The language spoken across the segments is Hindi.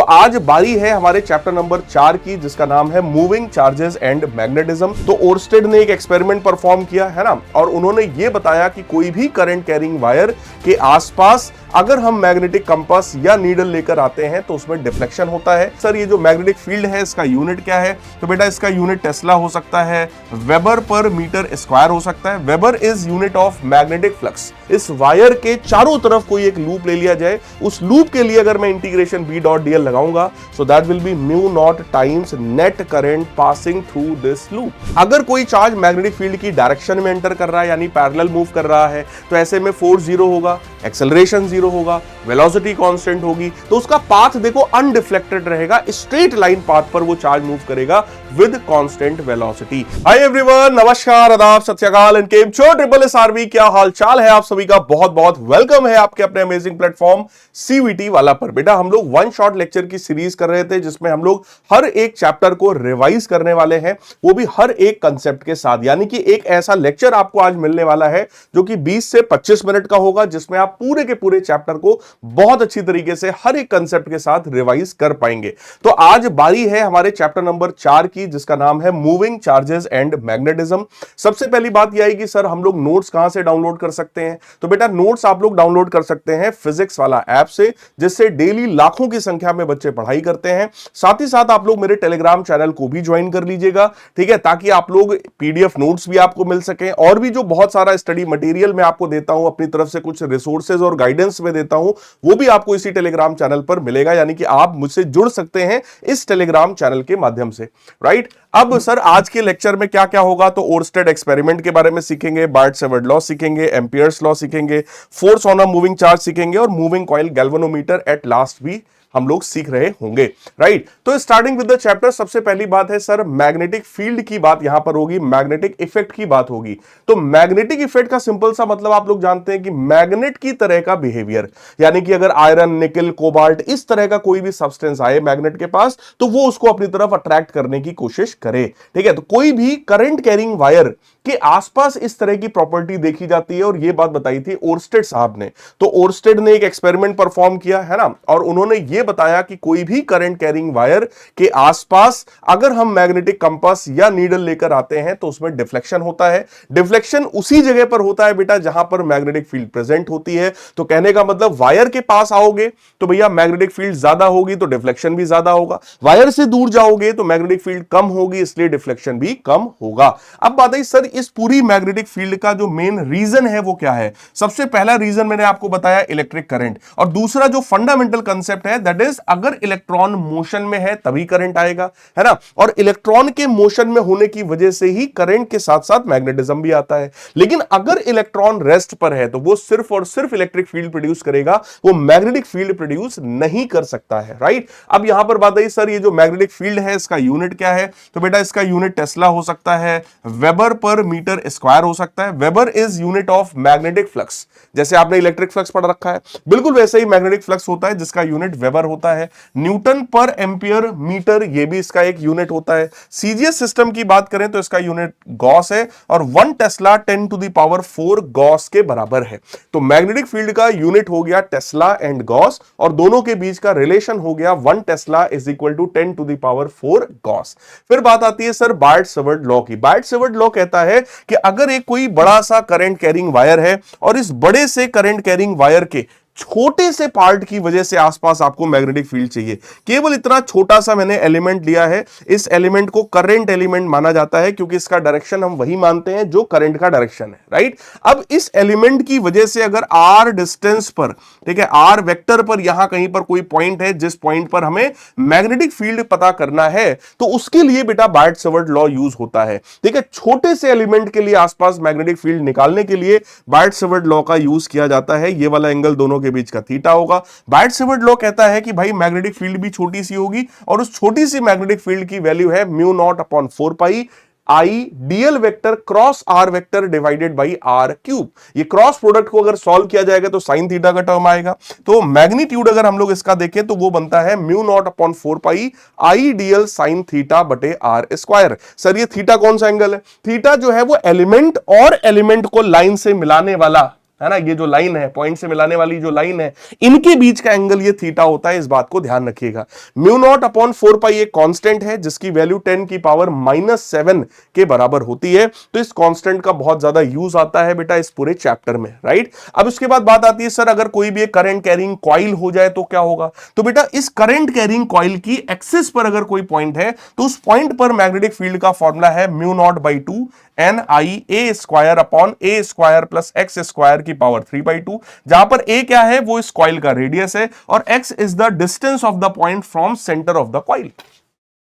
आज बारी है हमारे चैप्टर नंबर 4 की, जिसका नाम है मूविंग चार्जेस एंड मैग्नेटिज्म। तो ओर्स्टेड ने एक एक्सपेरिमेंट परफॉर्म किया है ना, और उन्होंने ये बताया कि कोई भी करंट कैरिंग वायर के आसपास अगर हम मैग्नेटिक कंपास या नीडल लेकर आते हैं तो उसमें डिफ्लेक्शन होता है। सर ये जो मैग्नेटिक फील्ड है इसका यूनिट क्या है? तो बेटा इसका यूनिट टेस्ला हो सकता है, वेबर पर मीटर स्क्वायर हो सकता है। Weber is unit of magnetic flux. इस वायर के चारों तरफ कोई एक लूप ले लिया जाए, उस लूप के लिए अगर मैं इंटीग्रेशन B डॉट dl लगाऊंगा सो that will B mu naught times net current passing through this loop. अगर कोई चार्ज मैग्नेटिक फील्ड की डायरेक्शन में एंटर कर रहा है यानी पैरेलल मूव कर रहा है तो ऐसे में फोर्स 0 होगा, एक्सेलरेशन 0 होगा, वेलोसिटी कांस्टेंट होगी, तो उसका पाथ देखो अनडिफ्लेक्टेड रहेगा, स्ट्रेट लाइन पाथ पर वो चार्ज मूव करेगा with constant velocity. Hi everyone, नमस्कार, आदाब, सत श्री अकाल एंड केम छो ट्रिपल SRB। क्या हाल चाल है आप सभी का? बहुत बहुत वेलकम है आपके अपने अमेजिंग प्लेटफॉर्म CVT वाला पर। बेटा हम लोग वन शॉट लेक्चर की सीरीज कर रहे थे जिसमें हम लोग हर एक चैप्टर को रिवाइज करने वाले हैं, वो भी हर एक कंसेप्ट के साथ। यानी कि एक ऐसा लेक्चर आपको आज मिलने वाला है जो कि 20 से 25 मिनट का होगा, जिसमें आप पूरे के पूरे चैप्टर को बहुत अच्छी तरीके से हर एक कंसेप्ट के साथ रिवाइज कर पाएंगे। तो आज बारी है हमारे चैप्टर नंबर 4 की, जिसका नाम है मूविंग चार्जेस एंड मैग्नेटिज्म। सबसे पहली बात यह है कि सर हम लोग नोट्स कहां से डाउनलोड कर सकते हैं? तो बेटा नोट्स आप लोग डाउनलोड कर सकते हैं फिजिक्स वाला ऐप से, जिससे डेली लाखों की संख्या में बच्चे पढ़ाई करते हैं। साथ ही साथ आप लोग मेरे टेलीग्राम चैनल को भी ज्वाइन कर लीजिएगा, ठीक है, ताकि आप लोग PDF नोट्स भी आपको मिल सके, और भी जो बहुत सारा स्टडी मटेरियल मैं आपको देता हूं अपनी तरफ से, कुछ रिसोर्सेज और गाइडेंस में देता हूं, वो भी आपको इसी टेलीग्राम चैनल पर मिलेगा। यानी कि आप मुझसे जुड़ सकते हैं इस टेलीग्राम चैनल के माध्यम से, राइट। अब सर आज के लेक्चर में क्या क्या होगा? तो ओर्स्टेड एक्सपेरिमेंट के बारे में सीखेंगे, बार्ट-सेवर्ड लॉ सीखेंगे, एम्पियर्स लॉ सीखेंगे, force on a moving charge सीखेंगे, और moving coil galvanometer at last भी हम लोग सीख रहे होंगे, राइट। तो स्टार्टिंग विद द चैप्टर, सबसे पहली बात है सर मैग्नेटिक फील्ड की बात यहां पर होगी, मैग्नेटिक इफेक्ट की बात होगी। तो मैग्नेटिक इफेक्ट का सिंपल सा मतलब आप लोग जानते हैं कि मैग्नेट की तरह का बिहेवियर, यानी कि अगर आयरन, निकल, कोबाल्ट इस तरह का कोई भी सब्सटेंस आए मैग्नेट के पास तो वो उसको अपनी तरफ अट्रैक्ट करने की कोशिश करे, ठीक है। तो कोई भी करंट कैरिंग वायर के आसपास इस तरह की प्रॉपर्टी देखी जाती है, और ये बात बताई थी ओर्स्टेड साहब ने। तो ओर्स्टेड ने एक एक्सपेरिमेंट परफॉर्म किया है ना, और उन्होंने ये बताया कि कोई भी करंट कैरिंग वायर के आसपास अगर हम मैग्नेटिक कंपास या नीडल लेकर आते हैं तो उसमें डिफ्लेक्शन होता है। डिफ्लेक्शन उसी जगह पर होता है बेटा जहां पर मैग्नेटिक फील्ड प्रेजेंट होती है। तो कहने का मतलब वायर के पास आओगे तो भैया मैग्नेटिक फील्ड ज्यादा होगी तो डिफ्लेक्शन भी ज्यादा होगा, वायर से दूर जाओगे तो मैग्नेटिक फील्ड कम होगी, इसलिए डिफ्लेक्शन भी कम होगा। अब बात है सर इस पूरी मैग्नेटिक फील्ड का जो मेन रीजन है वो क्या है? सबसे पहला रीजन मैंने आपको बताया इलेक्ट्रिक करंट, और दूसरा जो फंडामेंटल कंसेप्ट है दैट इज अगर इलेक्ट्रॉन मोशन में है तभी करंट आएगा, है ना। और इलेक्ट्रॉन के मोशन में होने की वजह से ही करंट के साथ साथ मैग्नेटिज्म भी आता है। लेकिन अगर इलेक्ट्रॉन रेस्ट पर है तो वो सिर्फ और सिर्फ इलेक्ट्रिक फील्ड प्रोड्यूस करेगा, वो मैग्नेटिक फील्ड प्रोड्यूस नहीं कर सकता है, राइट। अब यहां पर बात आई सर ये जो मैग्नेटिक फील्ड है इसका यूनिट क्या है? तो बेटा इसका यूनिट टेस्ला हो सकता है, वेबर पर मीटर स्क्वायर हो सकता है। Weber is unit of magnetic flux. जैसे आपने इलेक्ट्रिक फ्लक्स पढ़ रखा है, बिल्कुल वैसे ही मैग्नेटिक फ्लक्स होता है जिसका यूनिट वेबर होता है। न्यूटन पर एम्पियर मीटर ये भी इसका एक यूनिट होता है। सीजीएस सिस्टम की बात करें तो इसका यूनिट गॉस है, और 1 tesla 10 to the power 4 gauss के बराबर है। तो मैग्नेटिक फील्ड का यूनिट हो गया टेस्ला एंड गॉस, और दोनों के बीच का रिलेशन हो गया 1 tesla is equal to 10 to the power 4 gauss. फिर बात आती है सर बार्ट-सेवर्ड लॉ की। बार्ट-सेवर्ड लॉ कहता है कि अगर एक कोई बड़ा सा करंट कैरिंग वायर है और इस बड़े से करंट कैरिंग वायर के छोटे से पार्ट की वजह से आसपास आपको मैग्नेटिक फील्ड चाहिए, केवल इतना छोटा सा मैंने एलिमेंट लिया है, इस एलिमेंट को करंट एलिमेंट माना जाता है क्योंकि इसका डायरेक्शन हम वही मानते हैं जो करंट का डायरेक्शन है, राइट। अब इस एलिमेंट की वजह से अगर r डिस्टेंस पर, ठीक है, r वेक्टर पर यहां कहीं पर कोई पॉइंट है जिस पॉइंट पर हमें मैग्नेटिक फील्ड पता करना है, तो उसके लिए बेटा बार्ट-सेवर्ड लॉ यूज होता है, ठीक है। छोटे से एलिमेंट के लिए आसपास मैग्नेटिक फील्ड निकालने के लिए बार्ट-सेवर्ड लॉ का यूज किया जाता है। ये वाला एंगल दोनों के बीच का थीटा होगा। बार्ट-सेवर्ड लॉ कहता है कि भाई मैग्नेटिक फील्ड भी छोटी सी होगी, और उस छोटी सी मैग्नेटिक फील्ड की वैल्यू है mu not upon 4 pi I dl vector cross r vector divided by r cube. ये क्रॉस प्रोडक्ट को अगर सॉल्व किया जाएगा तो साइन थीटा का टर्म आएगा। तो मैग्नीट्यूड अगर हम लोग इसका देखें तो वो बनता है mu not upon 4 pi I DL sine theta बटे आर स्क्वायर। सर ये थीटा कौन सा एंगल है? थीटा जो है वो एलिमेंट और एलिमेंट को लाइन से मिलाने वाला है ना, ये जो लाइन है, पॉइंट से मिलाने वाली जो लाइन है, इनके बीच का एंगल ये थीटा होता है, इस बात को ध्यान रखिएगा। म्यू नॉट अपॉन 4 पाई एक कांस्टेंट है जिसकी वैल्यू 10 की पावर -7 के बराबर होती है। तो इस कांस्टेंट का बहुत ज्यादा यूज आता है बेटा इस पूरे चैप्टर में, राइट। अब उसके बाद बात आती है, सर अगर कोई भी एक करंट कैरिंग कॉइल हो जाए तो क्या होगा? तो बेटा इस करंट कैरिंग कॉइल की एक्सिस पर अगर कोई पॉइंट है तो उस पॉइंट पर मैग्नेटिक फील्ड का फॉर्मूला है mu not by 2 NIA square upon A square plus X square की पावर 3/2, जहां पर A क्या है, वो इस कॉइल का रेडियस है और X is the distance of the point from centre of the coil.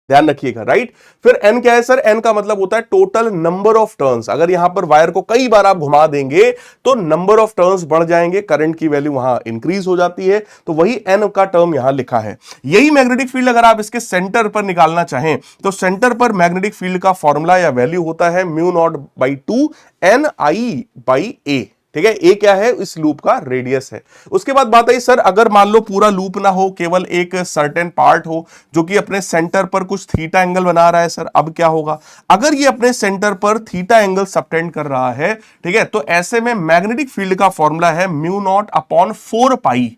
ध्यान रखिएगा, राइट। फिर n क्या है सर? n का मतलब होता है टोटल नंबर ऑफ टर्न्स। अगर यहां पर वायर को कई बार आप घुमा देंगे तो नंबर ऑफ टर्न्स बढ़ जाएंगे, करंट की वैल्यू वहां इंक्रीज हो जाती है, तो वही n का टर्म यहां लिखा है। यही मैग्नेटिक फील्ड अगर आप इसके सेंटर पर निकालना चाहें तो सेंटर पर मैग्नेटिक फील्ड का फॉर्मूला या वैल्यू होता है mu not by 2 NI by A। ठीक है, ए क्या है? इस लूप का रेडियस है। उसके बाद बात आई, सर अगर मान लो पूरा लूप ना हो, केवल एक सर्टेन पार्ट हो जो कि अपने सेंटर पर कुछ थीटा एंगल बना रहा है, सर अब क्या होगा? अगर ये अपने सेंटर पर थीटा एंगल सबटेंड कर रहा है, ठीक है, तो ऐसे में मैग्नेटिक फील्ड का फॉर्मूला है mu not upon 4 pi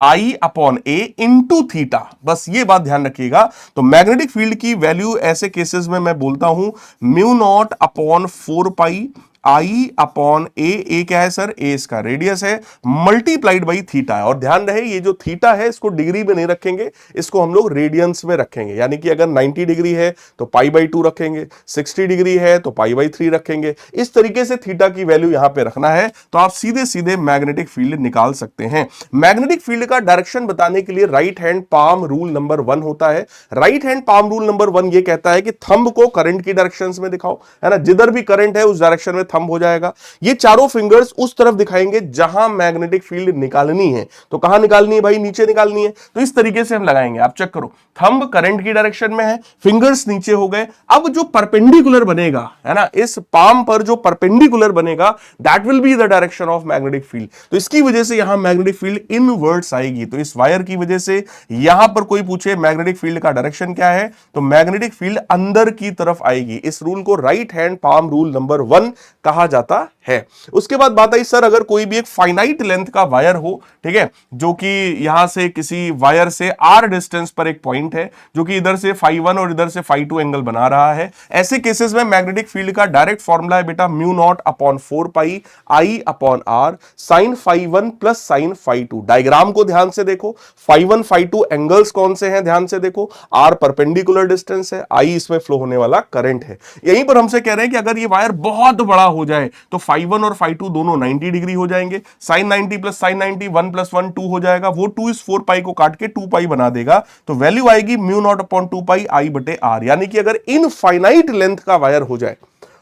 I upon A into theta. बस ये बात ध्यान रखिएगा। तो मैग्नेटिक फील्ड की वैल्यू ऐसे केसेस में मैं बोलता हूं mu not upon 4 pi I upon A क्या है सर? ए इसका रेडियस है, मल्टीप्लाइड बाई थीटा है। और ध्यान रहे ये जो थीटा है इसको डिग्री में नहीं रखेंगे, इसको हम लोग रेडियंस में रखेंगे। यानी कि अगर 90 डिग्री है तो π/2 रखेंगे, 60 डिग्री है तो π/3 रखेंगे। इस तरीके से थीटा की वैल्यू यहां पे रखना है तो आप सीधे सीधे मैग्नेटिक फील्ड निकाल सकते हैं। मैग्नेटिक फील्ड का डायरेक्शन बताने के लिए right hand palm rule number 1 होता है। Right hand palm rule number 1 ये कहता है कि थंब को करंट की डायरेक्शन में दिखाओ, है ना, जिधर भी करंट है उस डायरेक्शन में थंब हो जाएगा। ये चारों फिंगर्स उस तरफ दिखाएंगे जहां मैग्नेटिक फील्ड निकालनी है। तो कहां निकालनी है भाई? नीचे निकालनी है। तो इस तरीके से हम लगाएंगे, आप चेक करो, थंब करंट की डायरेक्शन में है, फिंगर्स नीचे हो गए। अब जो परपेंडिकुलर बनेगा, है ना, इस पाम पर जो परपेंडिकुलर बनेगा that will be the direction of magnetic field. तो इसकी वजह से यहां मैग्नेटिक फील्ड इनवर्ट्स आएगी। तो इस वायर की वजह से यहां पर कोई पूछे मैग्नेटिक फील्ड का डायरेक्शन क्या है, तो मैग्नेटिक फील्ड अंदर की तरफ आएगी। इस रूल को right hand palm rule number 1 कहा जाता है। उसके बाद बात आई, सर अगर कोई भी एक फाइनाइट लेंथ का वायर हो, ठीक है, जो कि यहां से किसी वायर से r डिस्टेंस पर एक पॉइंट है जो कि इधर से φ1 और इधर से φ2 एंगल बना रहा है, ऐसे केसेस में मैग्नेटिक फील्ड का डायरेक्ट फॉर्मूला है बेटा mu not upon 4 pi I upon R sine φ1 प्लस साइन φ2। डायग्राम को ध्यान से देखो, φ1 φ2 एंगल्स कौन से हैं ध्यान से देखो, R परपेंडिकुलर डिस्टेंस है, I इसमें फ्लो होने वाला करंट है। यहीं पर हमसे कह रहे हैं कि अगर ये वायर बहुत बड़ा हो जाए तो φ1 और φ2 दोनों 90 डिग्री हो जाएंगे, साइन 90 प्लस साइन 90 1 प्लस 1 2 हो जाएगा, वो 2 इस 4 पाई को काट के 2 पाई बना देगा। तो वैल्यू आएगी mu naught upon 2 pi I बटे R। यानी कि अगर इनफाइनाइट लेंथ का वायर हो जाए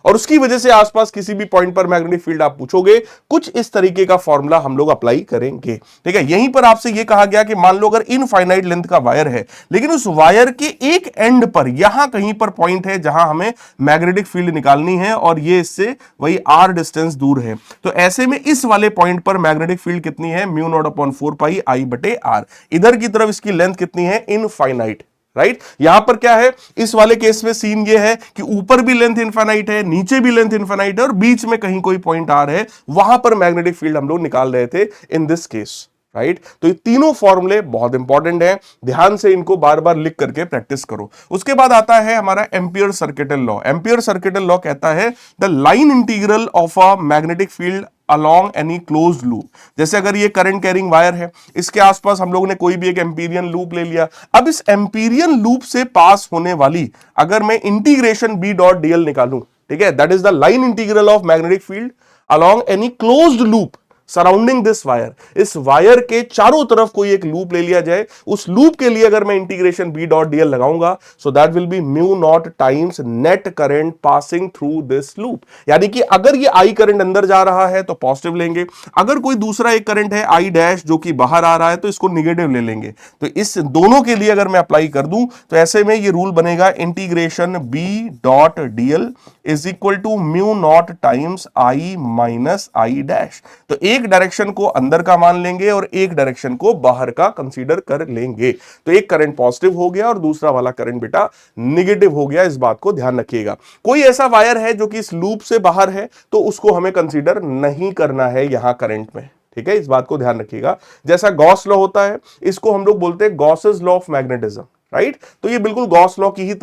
और उसकी वजह से आसपास किसी भी पॉइंट पर मैग्नेटिक फील्ड आप पूछोगे, कुछ इस तरीके का फॉर्मूला हम लोग अप्लाई करेंगे। ठीक है, यहीं पर आपसे यह कहा गया कि मान लो अगर इनफाइनाइट लेंथ का वायर है लेकिन उस वायर के एक एंड पर यहां कहीं पर पॉइंट है जहां हमें मैग्नेटिक फील्ड निकालनी है और ये इससे वही r डिस्टेंस दूर है, तो ऐसे में इस वाले पॉइंट पर मैग्नेटिक फील्ड कितनी है? Mu not upon 4 pi I बटे R। इधर की तरफ इसकी लेंथ कितनी है? Infinite, right. यहां पर क्या है, इस वाले केस में सीन ये है कि ऊपर भी लेंथ इनफाइनाइट है, नीचे भी लेंथ इनफाइनाइट है और बीच में कहीं कोई पॉइंट आ रहा है, वहां पर मैग्नेटिक फील्ड हम लोग निकाल रहे थे इन दिस केस, राइट। तो ये तीनों फॉर्मूले बहुत इंपॉर्टेंट है, ध्यान से इनको बार बार लिख करके प्रैक्टिस करो। उसके बाद आता है हमारा ampere circuital law. Ampere circuital law कहता है the line integral of a magnetic field along any closed loop। जैसे अगर ये करंट कैरिंग वायर है, इसके आसपास हम लोगों ने कोई भी एक एम्पीरियन लूप ले लिया। अब इस एम्पीरियन लूप से पास होने वाली अगर मैं इंटीग्रेशन B डॉट dl निकालूं, ठीक है, that is the line integral of magnetic field along any closed loop surrounding this wire. इस वायर के चारों तरफ कोई एक लूप ले लिया जाए, उस लूप के लिए अगर मैं इंटीग्रेशन B डॉट dl लगाऊंगा, सो that will B mu naught times net current passing through this loop. यानी कि अगर ये I करंट अंदर जा रहा है तो पॉजिटिव लेंगे, अगर कोई दूसरा एक करंट है I डैश जो कि बाहर आ रहा है तो इसको निगेटिव ले लेंगे। तो इस दोनों के लिए अगर मैं अप्लाई कर दूं तो ऐसे में ये रूल बनेगा integration B dot dl is equal to mu naught times I minus I dash. तो एक डायरेक्शन को अंदर का मान लेंगे और एक डायरेक्शन को बाहर का कंसीडर कर लेंगे। तो एक करंट पॉजिटिव हो गया और दूसरा वाला करंट बेटा निगेटिव हो गया। इस बात को ध्यान रखिएगा। कोई ऐसा वायर है जो कि इस लूप से बाहर है तो उसको हमें कंसीडर नहीं करना है यहां करंट में। ठीक है, इस बात को ध्यान रखिएगा। जैसा गॉस लॉ होता है, इसको हम लोग बोलते हैं Gauss's law of magnetism, right. तो ये बिल्कुल गॉस लॉ की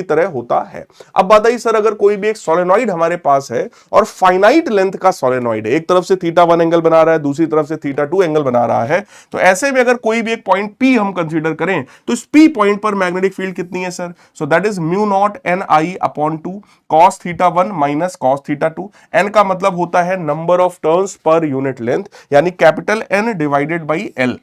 तरह होता है। अब बात आई सर, अगर कोई भी एक सोलेनॉइड हमारे पास है और फाइनाइट लेंथ का सोलेनॉइड है, एक तरफ से θ1 एंगल बना रहा है, दूसरी तरफ से θ2 एंगल बना रहा है, तो ऐसे में अगर कोई भी एक पॉइंट P हम कंसीडर करें तो इस P पॉइंट पर मैग्नेटिक फील्ड कितनी है sir? So that is mu not NI upon 2 cos θ1 minus cos θ2। N का मतलब होता है नंबर ऑफ टर्न्स पर यूनिट लेंथ, यानी capital N divided by L।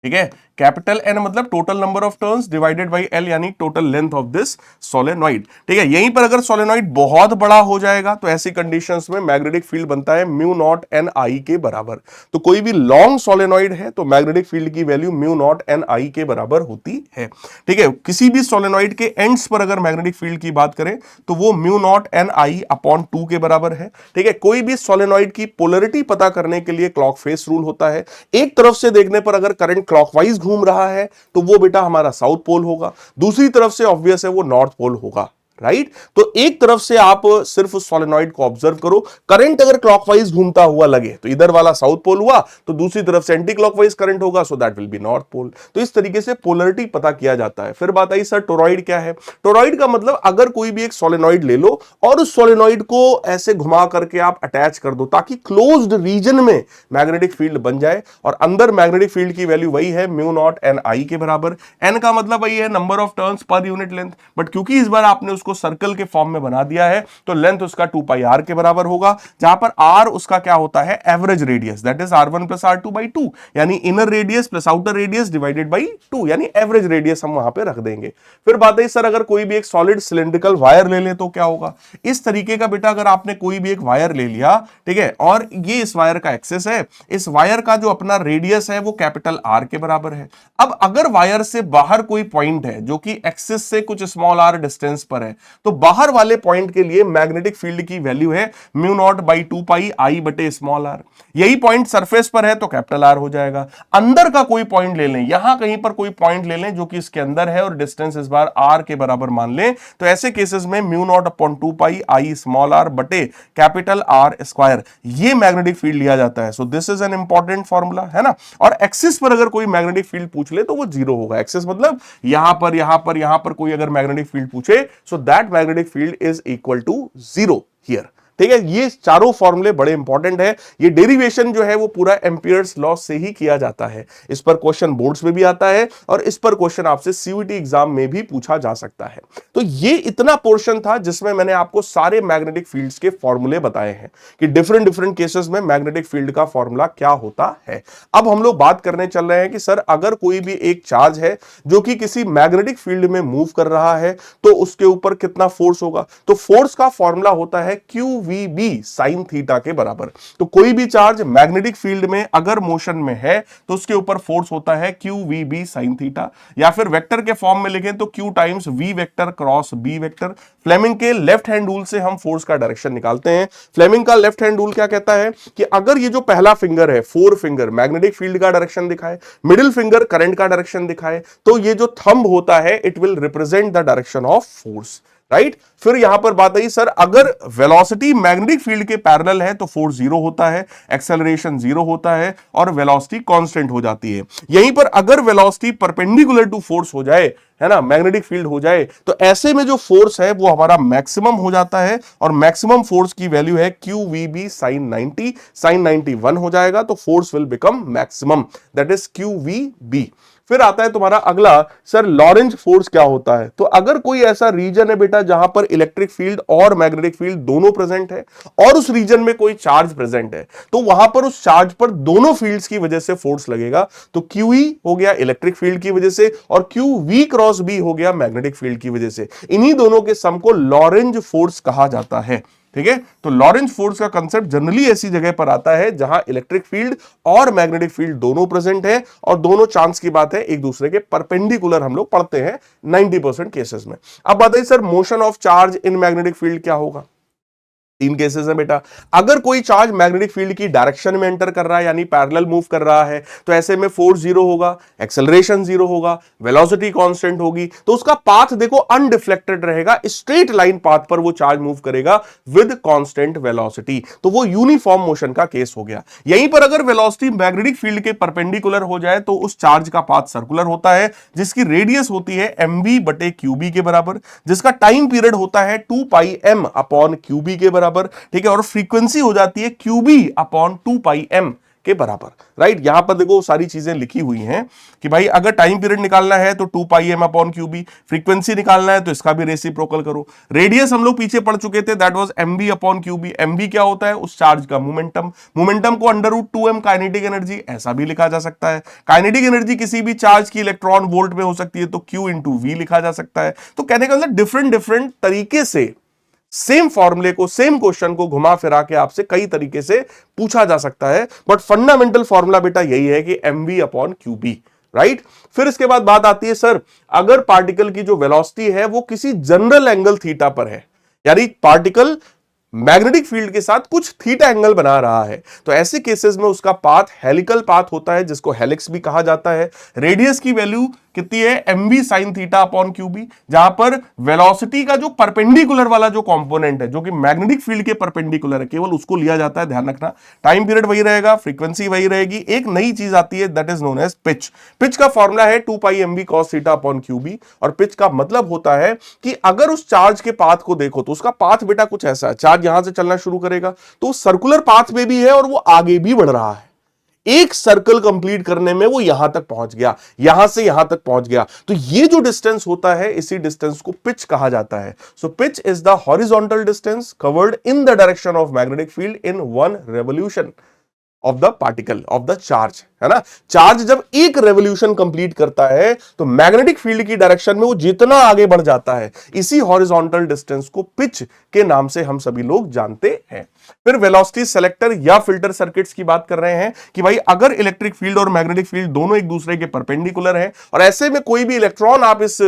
ठीक है, कैपिटल N मतलब total number of turns divided by L, यानी total length of this solenoid. ठीक है, यहीं पर अगर सोलेनॉइड बहुत बड़ा हो जाएगा तो ऐसी कंडीशंस में मैग्नेटिक फील्ड बनता है म्यू नॉट NI के बराबर। तो कोई भी लॉन्ग सोलेनॉइड है तो मैग्नेटिक फील्ड की वैल्यू म्यू नॉट NI के बराबर होती है। ठीक है, किसी भी सोलेनॉइड के एंड्स पर अगर मैग्नेटिक फील्ड की बात करें तो वो म्यू नॉट NI अपॉन 2 के बराबर है। ठीक है, कोई भी सोलेनॉइड की पोलरिटी पता करने के लिए क्लॉक फेस रूल होता है। एक तरफ से देखने पर अगर करंट क्लॉकवाइज घूम रहा है तो वो बेटा हमारा साउथ पोल होगा, दूसरी तरफ से ऑब्वियस है वो नॉर्थ पोल होगा, राइट। तो एक तरफ से आप सिर्फ सोलेनॉइड को ऑब्जर्व करो, करंट अगर क्लॉकवाइज घूमता हुआ लगे तो इधर वाला साउथ पोल हुआ, तो दूसरी तरफ से एंटी क्लॉकवाइज करंट होगा, so that will be north pole. तो इस तरीके से पोलरिटी पता किया जाता है। फिर बात आई सर टोरॉइड क्या है? टोरॉइड का मतलब अगर कोई भी एक सोलेनॉइड ले लो और उस सोलेनॉइड को ऐसे घुमा करके आप अटैच कर दो ताकि क्लोज्ड रीजन में मैग्नेटिक फील्ड बन जाए, और अंदर मैग्नेटिक फील्ड की वैल्यू वही है म्यू नॉट NI के बराबर। N का मतलब वही है नंबर ऑफ टर्न्स पर यूनिट लेंथ, बट क्योंकि इस बार आपने उसको सर्कल के फॉर्म में बना दिया है तो लेंथ उसका 2 पाई r के बराबर होगा, जहां पर r उसका क्या होता है? Average radius, that is r1 plus r2 by 2, यानी inner radius plus outer radius divided by 2, यानी एवरेज रेडियस हम वहां पे रख देंगे। फिर बात है सर, अगर कोई भी एक सॉलिड सिलिंड्रिकल वायर ले ले तो क्या होगा? इस तरीके का बेटा अगर आपने कोई भी एक वायर ले लिया, ठीक है, और ये इस वायर का एक्सेस है, इस वायर का जो अपना रेडियस है वो कैपिटल R के बराबर है। अब अगर वायर से बाहर कोई पॉइंट है जो कि एक्सेस से कुछ स्मॉल r डिस्टेंस पर है, तो बाहर वाले पॉइंट के लिए मैग्नेटिक फील्ड की वैल्यू है mu not by 2 pi I बटे स्मॉल r। यही पॉइंट सरफेस पर है तो कैपिटल R हो जाएगा। अंदर का कोई पॉइंट ले लें, यहां कहीं पर कोई पॉइंट ले लें जो कि इसके अंदर है और डिस्टेंस इस बार r के बराबर मान लें, तो ऐसे केसेस में mu naught upon 2 pi I small r बटे कैपिटल R स्क्वायर, ये मैग्नेटिक फील्ड लिया जाता है। So this is an important formula, है ना। और एक्सिस पर अगर कोई मैग्नेटिक फील्ड पूछ ले तो वो जीरो होगा। एक्सिस मतलब यहां पर कोई अगर मैग्नेटिक फील्ड पूछे, so that magnetic field is equal to zero here. ठीक है, ये चारों फॉर्मूले बड़े इंपॉर्टेंट है। ये डेरिवेशन जो है वो पूरा एम्पियर्स लॉ से ही किया जाता है। इस पर क्वेश्चन बोर्ड्स में भी आता है और इस पर क्वेश्चन आपसे सीयूईटी एग्जाम में भी पूछा जा सकता है। तो ये इतना पोर्शन था जिसमें मैंने आपको सारे मैग्नेटिक फील्ड्स के फॉर्मूले बताए हैं कि डिफरेंट डिफरेंट केसेस में मैग्नेटिक फील्ड का फॉर्मूला क्या होता है। अब हम लोग बात करने चल रहे हैं कि सर अगर कोई भी एक चार्ज है जो कि किसी मैग्नेटिक फील्ड में मूव कर रहा है तो उसके ऊपर कितना फोर्स होगा? तो फोर्स का फॉर्मूला होता है QVB sin थीटा के बराबर। तो कोई भी चार्ज मैग्नेटिक फील्ड में अगर मोशन में है तो उसके ऊपर फोर्स होता है QVB sin थीटा, या फिर वेक्टर के फॉर्म में लिखें तो Q times V vector cross B vector. Fleming के लेफ्ट हैंड रूल से हम फोर्स का डायरेक्शन निकालते हैं। फ्लेमिंग का लेफ्ट हैंड रूल क्या कहता है कि अगर ये जो पहला फिंगर है, फोर फिंगर, मैग्नेटिक फील्ड का डायरेक्शन दिखाए, मिडिल फिंगर करंट का डायरेक्शन दिखाए, तो ये जो थंब होता है it will represent the direction of force, right. फिर यहां पर बात आई सर अगर वेलोसिटी मैग्नेटिक फील्ड के पैरेलल है तो फोर्स जीरो होता है, एक्सेलरेशन जीरो होता है और वेलोसिटी कांस्टेंट हो जाती है। यहीं पर अगर वेलोसिटी परपेंडिकुलर टू फोर्स हो जाए, है ना, मैग्नेटिक फील्ड हो जाए, तो ऐसे में जो फोर्स है वो हमारा मैक्सिमम हो जाता है और मैक्सिमम फोर्स की वैल्यू है QVB sin 90, sin 90 1 हो जाएगा, तो force will become maximum, that is QVB। फिर आता है तुम्हारा अगला, सर लॉरेंज फोर्स क्या होता है? तो अगर कोई ऐसा रीजन है बेटा जहां पर इलेक्ट्रिक फील्ड और मैग्नेटिक फील्ड दोनों प्रेजेंट है और उस रीजन में कोई चार्ज प्रेजेंट है, तो वहां पर उस चार्ज पर दोनों फील्ड्स की वजह से फोर्स लगेगा। तो QE हो गया इलेक्ट्रिक फील्ड की वजह से और QV क्रॉस B हो गया मैग्नेटिक फील्ड की वजह से। इन्हीं दोनों के सम को लॉरेंज फोर्स कहा जाता है। ठीक है, तो लॉरेंज फोर्स का कंसेप्ट जनरली ऐसी जगह पर आता है जहां इलेक्ट्रिक फील्ड और मैग्नेटिक फील्ड दोनों प्रेजेंट है और दोनों चांस की बात है एक दूसरे के परपेंडिकुलर हम लोग पढ़ते हैं 90% केसेस में। अब बात है sir motion of charge in magnetic field क्या होगा? तीन केसेस है बेटा। अगर कोई चार्ज मैग्नेटिक फील्ड की डायरेक्शन में एंटर कर रहा है यानी पैरेलल मूव कर रहा है तो ऐसे में फोर्स जीरो होगा, एक्सेलरेशन जीरो होगा, वेलोसिटी कांस्टेंट होगी, तो उसका पाथ देखो अनडिफ्लेक्टेड रहेगा, स्ट्रेट लाइन पाथ पर वो चार्ज मूव करेगा विद कांस्टेंट वेलोसिटी, तो वो यूनिफॉर्म मोशन का केस हो गया। यहीं पर अगर वेलोसिटी मैग्नेटिक फील्ड के परपेंडिकुलर हो जाए तो उस चार्ज का पाथ सर्कुलर होता है, जिसकी रेडियस होती है mv बटे क्यूबी के बराबर, जिसका टाइम पीरियड होता है 2 पाई m अपॉन क्यूबी के बराबर, ठीक है, और फ्रीक्वेंसी हो जाती है क्यूबी अपॉन 2 पाई m के बराबर, राइट। यहां पर देखो सारी चीजें लिखी हुई हैं कि भाई अगर टाइम पीरियड निकालना है तो 2 पाई m अपॉन क्यूबी, फ्रीक्वेंसी निकालना है तो इसका भी रेसिप्रोकल करो, रेडियस हम लोग पीछे पढ़ चुके थे, that was mv upon qB. mv क्या होता है? उस चार्ज का मोमेंटम, मोमेंटम को under root 2m kinetic energy ऐसा भी लिखा जा सकता है। काइनेटिक एनर्जी किसी भी चार्ज की इलेक्ट्रॉन वोल्ट में हो सकती है तो q इंटू वी लिखा जा सकता है। तो कहने का मतलब डिफरेंट डिफरेंट तरीके से सेम फॉर्मूले को, सेम क्वेश्चन को घुमा फिरा के आपसे कई तरीके से पूछा जा सकता है, बट फंडामेंटल फॉर्मूला बेटा यही है कि mv अपॉन क्यूबी, राइट। फिर इसके बाद बात आती है सर, अगर पार्टिकल की जो वेलोसिटी है वो किसी जनरल एंगल थीटा पर है, यानी पार्टिकल मैग्नेटिक फील्ड के साथ कुछ थीटा एंगल बना रहा है, तो ऐसे केसेस में उसका पाथ हेलिकल पाथ होता है, जिसको हेलिक्स भी कहा जाता है। रेडियस की वैल्यू कितनी है? mv sin theta upon qB, जहां पर वेलोसिटी का जो परपेंडिकुलर वाला जो कंपोनेंट है, जो कि मैग्नेटिक फील्ड के परपेंडिकुलर है, केवल उसको लिया जाता है, ध्यान रखना। टाइम पीरियड वही रहेगा, फ्रीक्वेंसी वही रहेगी, एक नई चीज आती है that is known as pitch. Pitch का फॉर्मूला है 2 pi mv cos theta upon qB, और पिच का मतलब होता है कि अगर उस चार्ज के पाथ को देखो तो उसका पाथ बेटा कुछ ऐसा है, चार्ज यहां से चलना शुरू करेगा तो सर्कुलर पाथ में भी है और वो आगे भी बढ़ रहा है, एक सर्कल कंप्लीट करने में वो यहां तक पहुंच गया, यहां से यहां तक पहुंच गया, तो ये जो डिस्टेंस होता है इसी डिस्टेंस को पिच कहा जाता है। So pitch is the horizontal distance covered in the direction of magnetic field in one revolution of the particle of the charge, है ना। चार्ज जब एक रेवोल्यूशन कंप्लीट करता है तो मैग्नेटिक फील्ड की डायरेक्शन में वो जितना आगे बढ़ जाता है, इसी हॉरिजॉन्टल डिस्टेंस को पिच के नाम से हम सभी लोग जानते हैं। फिर वेलोसिटी सेलेक्टर या फिल्टर सर्किट्स की बात कर रहे हैं कि भाई अगर इलेक्ट्रिक फील्ड और मैग्नेटिक फील्ड दोनों एक दूसरे के परपेंडिकुलर हैं और ऐसे में कोई भी इलेक्ट्रॉन आप इस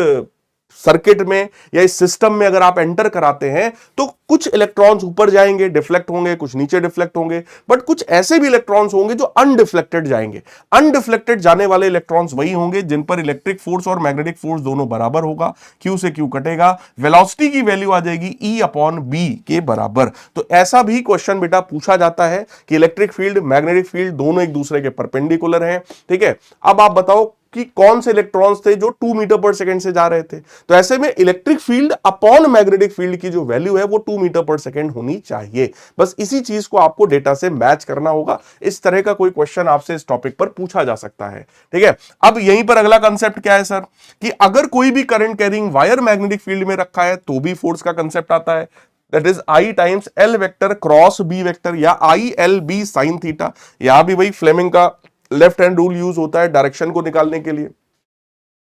सर्किट में या इस सिस्टम में अगर आप एंटर कराते हैं तो कुछ इलेक्ट्रॉन्स ऊपर जाएंगे, डिफ्लेक्ट होंगे, कुछ नीचे डिफ्लेक्ट होंगे, बट कुछ ऐसे भी इलेक्ट्रॉन्स होंगे जो अनडिफ्लेक्टेड जाएंगे। अनडिफ्लेक्टेड जाने वाले इलेक्ट्रॉन्स वही होंगे जिन पर इलेक्ट्रिक फोर्स और मैग्नेटिक फोर्स दोनों बराबर होगा, Q से Q कटेगा, वेलोसिटी की वैल्यू आ जाएगी E अपॉन बी के बराबर। तो ऐसा भी क्वेश्चन बेटा पूछा जाता है कि इलेक्ट्रिक फील्ड मैग्नेटिक फील्ड दोनों एक दूसरे के परपेंडिकुलर हैं, ठीक है। अब आप बताओ कि कौन से इलेक्ट्रॉन्स थे जो 2 मीटर पर सेकंड से जा रहे थे, तो ऐसे में electric field upon magnetic field की जो वैल्यू है वो 2 मीटर पर सेकंड होनी चाहिए। बस इसी चीज को आपको डेटा से मैच करना होगा। इस तरह का कोई क्वेश्चन आपसे इस टॉपिक पर पूछा जा सकता है, ठीक है। अब यहीं पर अगला कंसेप्ट क्या है सर, कि अगर कोई भी current carrying wire magnetic field में रखा है तो भी फोर्स का कंसेप्ट आता है, that is I times L vector cross B vector, या ILB साइन थीटा। यहां भी भाई फ्लेमिंग का लेफ्ट हैंड रूल यूज होता है डायरेक्शन को निकालने के लिए।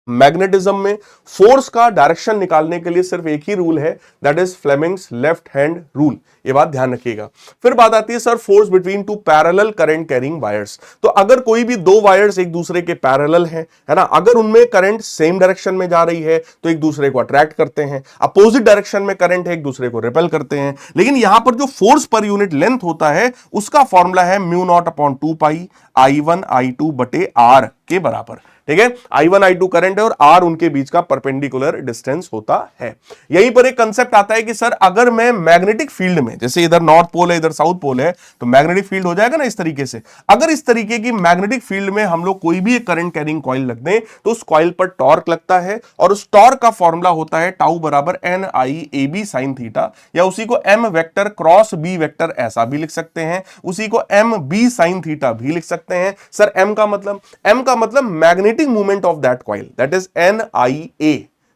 मैग्नेटिज्म में फोर्स का डायरेक्शन निकालने के लिए सिर्फ एक ही रूल है, that is Fleming's left hand rule, ये बात ध्यान रखिएगा। फिर बात आती है sir force between two parallel current carrying wires. तो अगर कोई भी दो वायर्स एक दूसरे के पैरेलल हैं, है ना, अगर उनमें करंट सेम डायरेक्शन में जा रही है तो एक दूसरे को अट्रैक्ट करते हैं, अपोजिट डायरेक्शन में करंट है एक दूसरे को रिपेल करते हैं। लेकिन यहां पर जो फोर्स पर यूनिट लेंथ होता है उसका फॉर्मूला है mu not upon 2 pi I1 I2 बटे R के बराबर, ठीक है। I1 I2 करंट है और R उनके बीच का परपेंडिकुलर डिस्टेंस होता है। यहीं पर एक कंसेप्ट आता है कि सर अगर मैं मैग्नेटिक फील्ड में, जैसे इधर नॉर्थ पोल है इधर साउथ पोल है, तो मैग्नेटिक फील्ड हो जाएगा ना इस तरीके से। अगर इस तरीके की मैग्नेटिक फील्ड में हम लोग कोई भी एक करंट कैरिंग कॉइल रख दें तो उस कॉइल पर टॉर्क लगता है और उस टॉर्क का फॉर्मूला होता है टाउ बराबर NIAB साइन थीटा, या उसी को M vector cross B vector ऐसा भी लिख सकते हैं, उसी को MB साइन थीटा भी लिख सकते हैं। सर M का मतलब magnetic movement of that coil, that is NIA,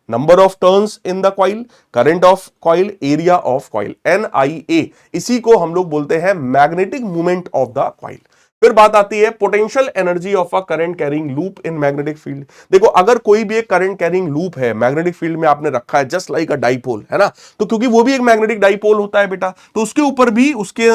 number of turns in the coil, current of coil, area of coil, NIA, इसी को हम लोग बोलते हैं magnetic movement of the coil. फिर बात आती है potential energy of a current carrying loop in magnetic field. देखो अगर कोई भी एक करंट कैरिंग लूप है मैग्नेटिक फील्ड में आपने रखा है, जस्ट लाइक अ डाइपोल, है ना, तो क्योंकि वो भी एक मैग्नेटिक डाइपोल होता है बेटा, तो उसके ऊपर भी उसके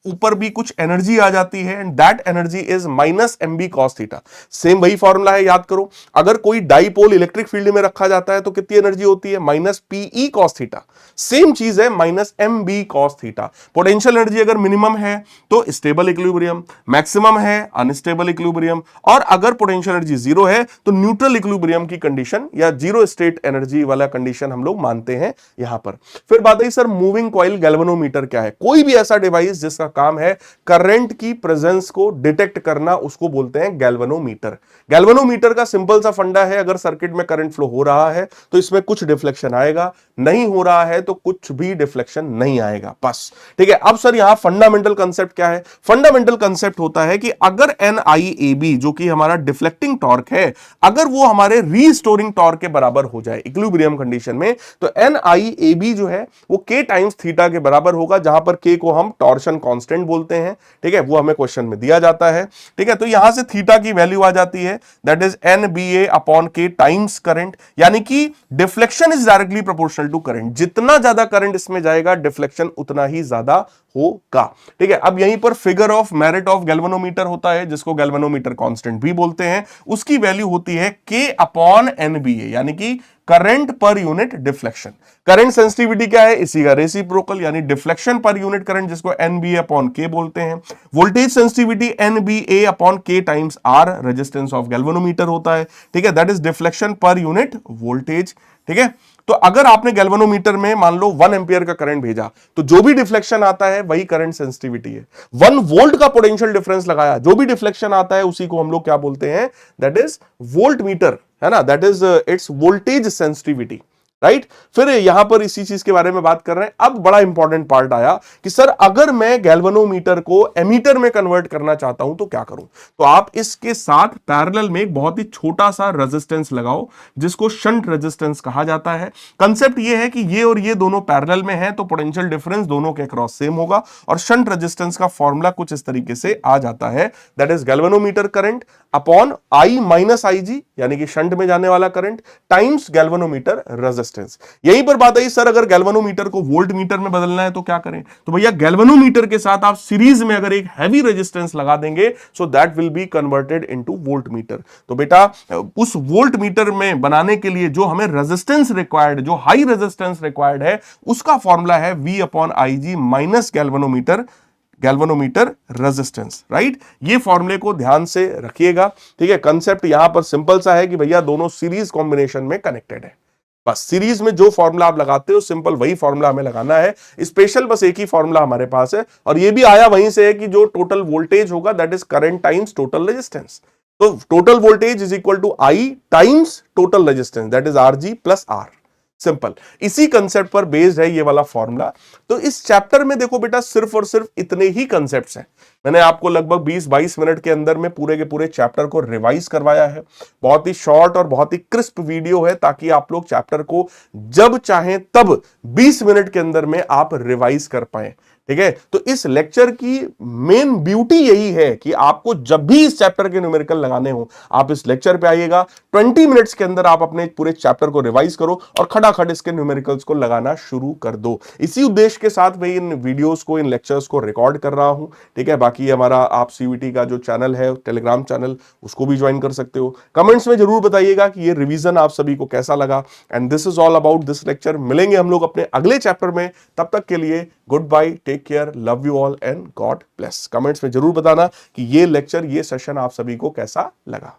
ऊपर भी कुछ एनर्जी आ जाती है and that energy is minus M B cos theta. Same वही फॉर्मूला है, याद करो। अगर कोई डाईपोल इलेक्ट्रिक फील्ड में रखा जाता है तो कितनी एनर्जी होती है, minus PE cos theta. Same चीज है, minus M B cos theta. Potential energy अगर मिनिमम है तो स्टेबल इक्विलिब्रियम, मैक्सिमम है अनस्टेबल इक्विलिब्रियम, और अगर पोटेंशियल एनर्जी जीरो है तो न्यूट्रल इक्विलिब्रियम की कंडीशन या जीरो स्टेट एनर्जी वाला कंडीशन हम लोग मानते हैं यहां पर। फिर बात आई सर मूविंग कॉइल गैल्वेनोमीटर क्या है? कोई भी ऐसा डिवाइस जिसका काम है करंट की प्रेजेंस को डिटेक्ट करना, उसको बोलते हैं गैल्वेनोमीटर। गैल्वेनोमीटर का सिंपल सा फंडा है, अगर सर्किट में करंट फ्लो हो रहा है तो इसमें कुछ डिफ्लेक्शन आएगा, नहीं हो रहा है तो कुछ भी डिफ्लेक्शन नहीं आएगा, बस। ठीक है। अब सर यहां फंडामेंटल कंसेप्ट क्या है? फंडामेंटल कंसेप्ट होता है कि अगर NIAB जो कि हमारा डिफ्लेक्टिंग टॉर्क है, अगर वो हमारे रीस्टोरिंग टॉर्क के बराबर हो जाए इक्विलिब्रियम कंडीशन में, तो NIAB जो है वो K टाइम्स थीटा के बराबर होगा, जहां पर K को हम टॉर्शन कांस्टेंट बोलते हैं। ठीक है, वो हमें क्वेश्चन में दिया जाता है। ठीक है, तो यहां से थीटा की वैल्यू आ जाती है, that is NBA upon K times current, यानी कि deflection is directly proportional to current. जितना ज्यादा करंट इसमें जाएगा डिफ्लेक्शन उतना ही ज्यादा होगा। ठीक है, अब यहीं पर figure of merit of galvanometer होता है, जिसको गैल्वेनोमीटर कांस्टेंट भी बोलते हैं। उसकी वैल्यू होती है K अपॉन NBA, यानी कि current per unit deflection. Current sensitivity क्या है? इसी का रेसिप्रोकल, यानी डिफ्लेक्शन पर यूनिट करंट, जिसको NBA अपॉन K बोलते हैं। Voltage sensitivity NBA upon K times R, resistance of galvanometer होता है। ठीक है, that is deflection per unit voltage. ठीक है, तो अगर आपने गैल्वेनोमीटर में मान लो 1 एम्पियर का करंट भेजा, तो जो भी डिफ्लेक्शन आता है वही करंट सेंसिटिविटी है। 1 वोल्ट का पोटेंशियल डिफरेंस लगाया, जो भी डिफ्लेक्शन आता है उसी को हम लोग क्या बोलते हैं? दैट इज वोल्ट मीटर, है ना, that is it's voltage sensitivity, right. फिर यहां पर इसी चीज के बारे में बात कर रहे हैं। अब बड़ा इंपॉर्टेंट पार्ट आया कि सर अगर मैं गैल्वेनोमीटर को एमीटर में कन्वर्ट करना चाहता हूं तो क्या करूं? तो आप इसके साथ पैरेलल में एक बहुत ही छोटा सा रेजिस्टेंस लगाओ, जिसको शंट रेजिस्टेंस कहा जाता है। कंसेप्ट ये है कि ये और ये दोनों पैरेलल में है तो पोटेंशियल डिफरेंस दोनों के अक्रॉस सेम होगा, और शंट रेजिस्टेंस का फॉर्मूला कुछ इस तरीके से आ जाता है, that is galvanometer current upon I minus IG, यानी कि शंट में जाने वाला करंट, टाइम्स गैल्वेनोमीटर रेजिस्टेंस। यहीं पर बात आई सर अगर गैल्वेनोमीटर को वोल्ट मीटर में बदलना है तो क्या करें? तो भैया गैल्वेनोमीटर के साथ आप सीरीज में अगर एक हैवी रेजिस्टेंस लगा देंगे, सो that will be converted into volt meter. तो बेटा उस वोल्ट मीटर में बनाने के लिए जो हमें रेजिस्टेंस रिक्वायर्ड, जो हाई रेजिस्टेंस रिक्वायर्ड है, उसका फॉर्मूला है V upon IG minus galvanometer resistance, right. ये फॉर्मूले को ध्यान से रखिएगा। ठीक है, कंसेप्ट यहां पर सिंपल सा है कि भैया दोनों सीरीज कॉम्बिनेशन में कनेक्टेड है, बस। सीरीज में जो फॉर्मूला आप लगाते हो सिंपल वही फॉर्मूला हमें लगाना है। स्पेशल बस एक ही फॉर्मूला हमारे पास है, और ये भी आया वहीं से है कि जो टोटल वोल्टेज होगा that is current times total resistance. तो total voltage is equal to I times total resistance, that is RG plus R। Simple, इसी कंसेप्ट पर बेस्ड है ये वाला फॉर्मूला। तो इस चैप्टर में देखो बेटा सिर्फ और सिर्फ इतने ही कंसेप्ट्स हैं। मैंने आपको लगभग 20-22 मिनट के अंदर में पूरे के पूरे चैप्टर को रिवाइज करवाया है। बहुत ही शॉर्ट और बहुत ही क्रिस्प वीडियो है, ताकि आप लोग चैप्टर को जब चाहें तब 20 मिनट के अंदर में आप रिवाइज कर पाए। ठीक है, तो इस लेक्चर की मेन ब्यूटी यही है कि आपको जब भी इस चैप्टर के न्यूमेरिकल लगाने हो, आप इस लेक्चर पे आइएगा, 20 मिनट्स के अंदर आप अपने पूरे चैप्टर को रिवाइज करो और खटाखट इसके न्यूमेरिकल्स को लगाना शुरू कर दो। इसी उद्देश्य के साथ मैं इन वीडियोस को, इन लेक्चर्स को रिकॉर्ड कर रहा हूं। ठीक है, बाकी हमारा आप CVT का जो चैनल है, टेलीग्राम चैनल, उसको भी ज्वाइन कर सकते हो। कमेंट्स में जरूर बताइएगा कि ये रिवीजन आप सभी को कैसा लगा। And this is all about this lecture. मिलेंगे हम लोग अपने अगले चैप्टर में, तब तक के लिए goodbye, take care, love you all and God bless. Comments में जरूर बताना कि ये लेक्चर, ये सेशन आप सभी को कैसा लगा।